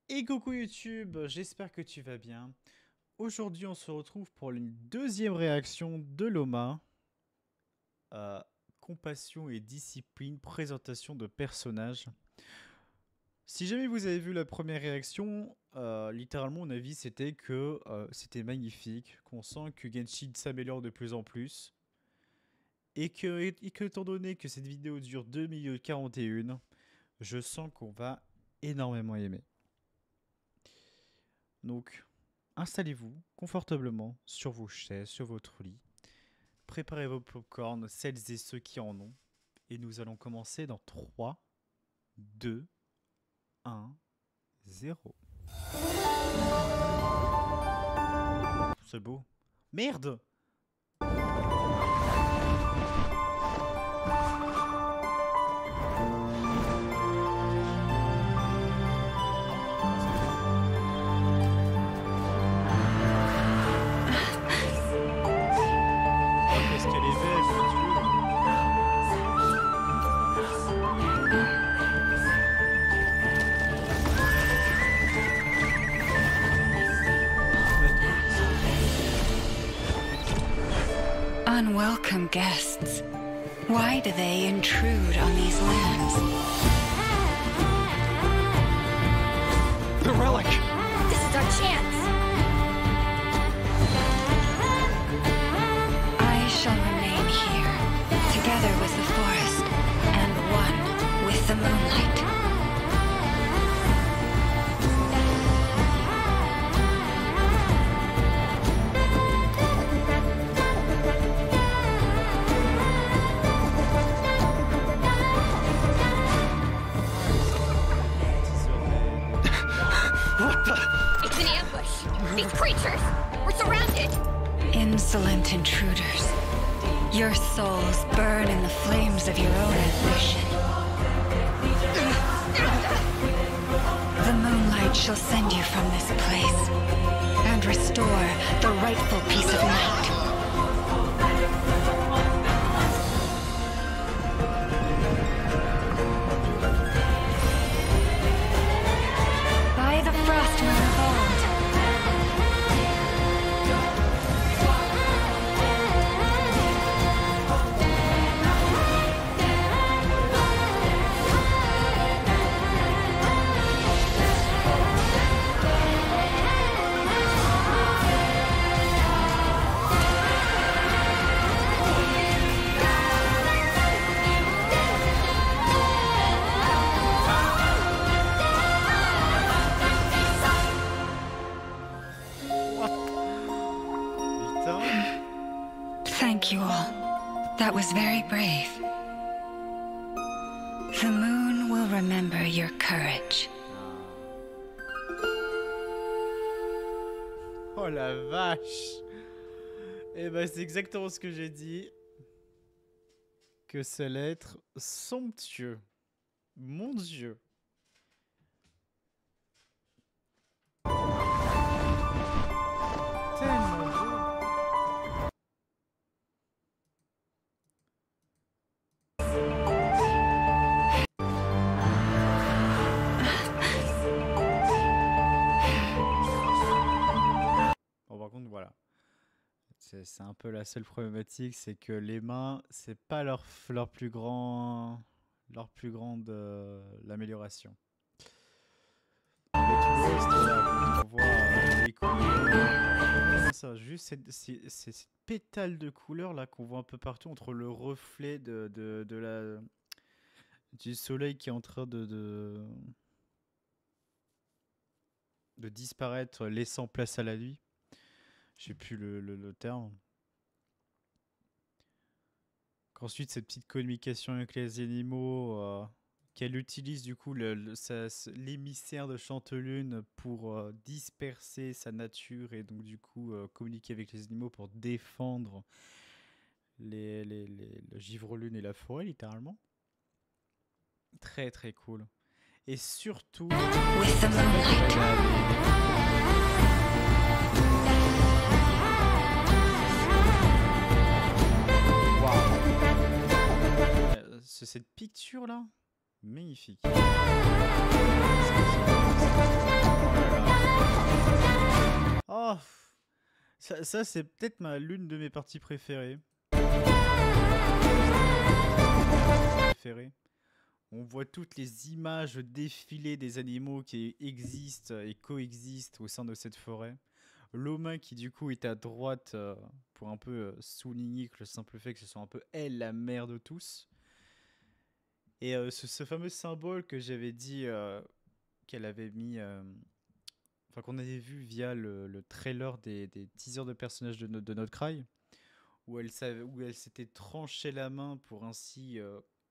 Et coucou YouTube, j'espère que tu vas bien. Aujourd'hui, on se retrouve pour une deuxième réaction de Loma. Compassion et discipline, présentation de personnages. Si jamais vous avez vu la première réaction, littéralement mon avis c'était que c'était magnifique, qu'on sent que Genshin s'améliore de plus en plus. Et que étant donné que cette vidéo dure 2 minutes 41, je sens qu'on va énormément aimer. Donc, installez-vous confortablement sur vos chaises, sur votre lit. Préparez vos popcorns, celles et ceux qui en ont. Et nous allons commencer dans 3, 2, 1, 0. C'est beau. Merde! Unwelcome guests. Why do they intrude on these lands? The relic! This is our chance! I shall remain here, together with the forest, and one with the moonlight. It's an ambush! These creatures! We're surrounded! Insolent intruders. Your souls burn in the flames of your own ambition. The moonlight shall send you from this place, and restore the rightful peace of night. By the frost moon of old, Putain. thank you all. That was very brave. The moon will remember your courage. Oh la vache! Et bah c'est exactement ce que j'ai dit. Que ça allait être somptueux. Mon Dieu. Tellement beau. Bon par contre voilà. C'est un peu la seule problématique, c'est que les mains, c'est pas leur plus grande l'amélioration. Mais tout le reste, là, quand on voit les couleurs, ça, juste cette pétale de couleurs là qu'on voit un peu partout entre le reflet du soleil qui est en train de disparaître, laissant place à la nuit. J'ai plus le terme. Qu'ensuite, cette petite communication avec les animaux, qu'elle utilise du coup l'émissaire de Chantelune pour disperser sa nature et donc du coup communiquer avec les animaux pour défendre le Givre-Lune et la forêt, littéralement. Très très cool. Et surtout... With the moonlight. Cette picture là, magnifique. Ça c'est peut-être l'une de mes parties préférées. On voit toutes les images défiler des animaux qui existent et coexistent au sein de cette forêt. L'Oma qui du coup est à droite pour un peu souligner que le simple fait que ce soit un peu elle la mère de tous. Et ce fameux symbole que j'avais dit qu'elle avait mis, enfin qu'on avait vu via le trailer des teasers de personnages de Not Cry, où elle s'était tranché la main pour ainsi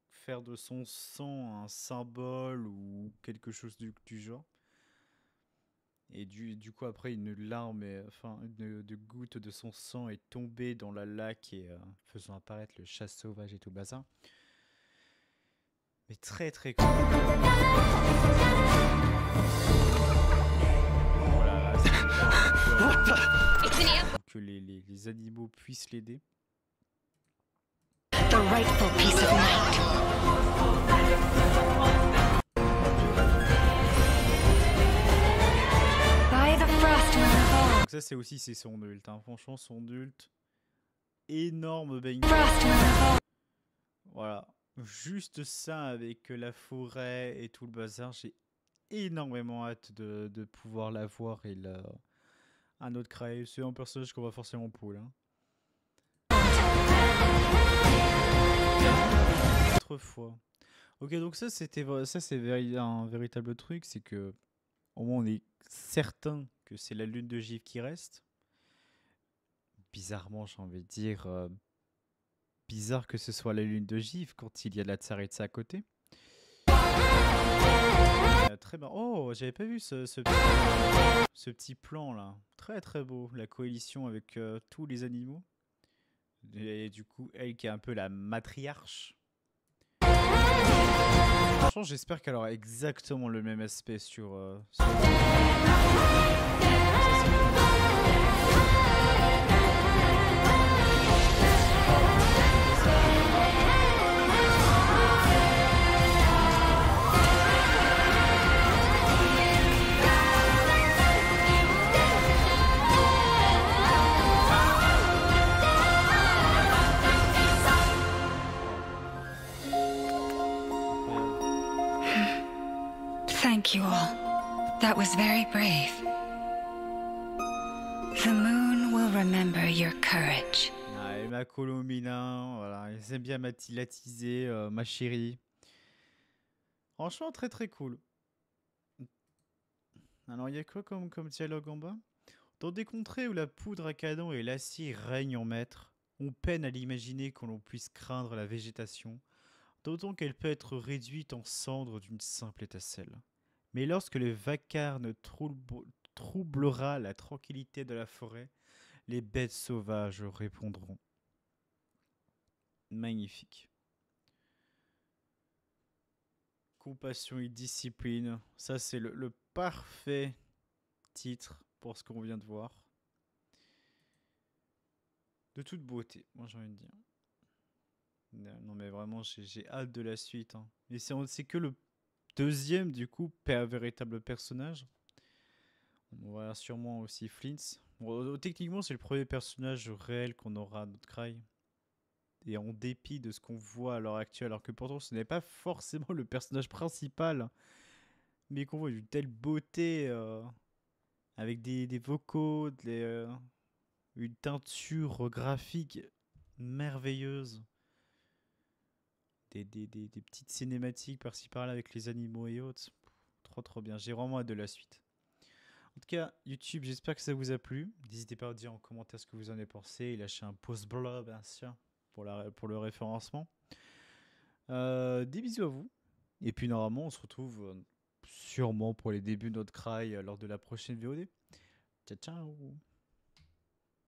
faire de son sang un symbole ou quelque chose du genre. Et du coup après une larme, enfin de goutte de son sang est tombée dans la laque et faisant apparaître le chat sauvage et tout bazar. Mais très très cool. Voilà, là, It's an ambush. que les animaux puissent l'aider. The rightful piece of night. By the frost moon of old. Donc ça c'est aussi c'est son ult, hein. Franchement son ult, énorme banger. Frost moon of old. Voilà, juste ça avec la forêt et tout le bazar, j'ai énormément hâte de pouvoir la voir et un autre Cry. C'est un personnage qu'on va forcément pull. Hein. Autrefois. Ok, donc ça c'est un véritable truc, c'est que au moins on est certain que c'est la lune de givre qui reste. Bizarrement, j'ai envie de dire bizarre que ce soit la lune de givre quand il y a la Tsaritsa à côté. Très bien. Oh, j'avais pas vu ce petit plan là. Très très beau. La coalition avec tous les animaux. Et du coup, elle qui est un peu la matriarche. Franchement, j'espère qu'elle aura exactement le même aspect sur... Thank you all. That was very brave. The moon will remember your courage. Ah, et ma Colomina, voilà, ils aiment bien l'attiser, ma chérie. Franchement, très très cool. Alors, il y a quoi comme dialogue en bas? Dans des contrées où la poudre à canon et l'acier règnent en maître, on peine à l'imaginer qu'on l'on puisse craindre la végétation, d'autant qu'elle peut être réduite en cendres d'une simple étincelle. Mais lorsque le vacarme troublera la tranquillité de la forêt, les bêtes sauvages répondront. Magnifique. Compassion et discipline, ça c'est le parfait titre pour ce qu'on vient de voir. De toute beauté, moi j'ai envie de dire. Non mais vraiment j'ai hâte de la suite. Hein. Et c'est que le deuxième du coup véritable personnage. On va sûrement aussi Flints. Bon, techniquement c'est le premier personnage réel qu'on aura à notre Cry. Et en dépit de ce qu'on voit à l'heure actuelle, alors que pourtant ce n'est pas forcément le personnage principal, mais qu'on voit d'une telle beauté, avec des vocaux, une teinture graphique merveilleuse, des petites cinématiques par-ci par-là avec les animaux et autres. Trop bien, j'ai vraiment hâte de la suite. En tout cas, YouTube, j'espère que ça vous a plu. N'hésitez pas à dire en commentaire ce que vous en avez pensé et lâcher un pouce bleu, bien sûr, pour le référencement. Des bisous à vous. Et puis normalement, on se retrouve sûrement pour les débuts de notre Cry lors de la prochaine VOD. Ciao, ciao.